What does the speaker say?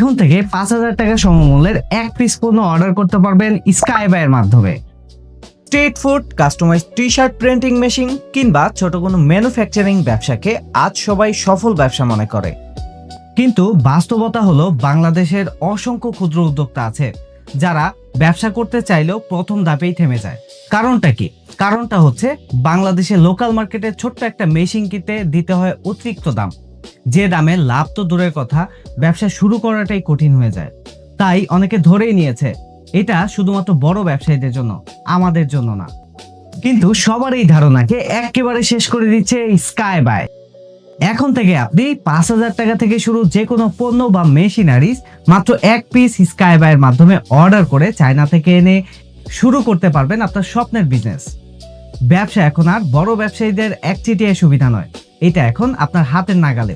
এখন থেকে 5,000 টাকা সমমূল্যের এক পিস পণ্য অর্ডার করতে পারবেন স্কাইবাইয়ের মাধ্যমে। Street food, customise T shirt printing machine কিংবা ছোট কোনো ম্যানুফ্যাকচারিং ব্যবসাকে আজ সবাই সফল ব্যবসা মনে করে। কিন্তু বাস্তবতা হলো বাংলাদেশের অসংখ্য ক্ষুদ্র উদ্যোক্তা আছে যারা ব্যবসা করতে চাইলেও প্রথম ধাপেই থেমে যায়। কারণটা কি? কারণটা হচ্ছে বাংলাদেশের লোকাল মার্কেটে ছোট্ট একটা মেশিন কিনতে দিতে হয় অতিরিক্ত দাম, যে দামে লাভ তো দূরের কথা, ব্যবসা শুরু করাটাই কঠিন হয়ে যায়। তাই অনেকে ধরেই নিয়েছে এটা শুধুমাত্র বড় ব্যবসায়ীদের জন্য, আমাদের জন্য না। কিন্তু সবার এই ধারণাকে একেবারে শেষ করে দিচ্ছে স্কাইবাই। এখন থেকে আপনি 5,000 টাকা থেকে শুরু যে কোনো পণ্য বা মেশিনারিজ মাত্র এক পিস স্কাইবাইয়ের মাধ্যমে অর্ডার করে চায়না থেকে এনে শুরু করতে পারবেন আপনার স্বপ্নের বিজনেস। ব্যবসা এখন আর বড় ব্যবসায়ীদের একচেটিয়া সুবিধা নয়, এটা এখন আপনার হাতের নাগালে।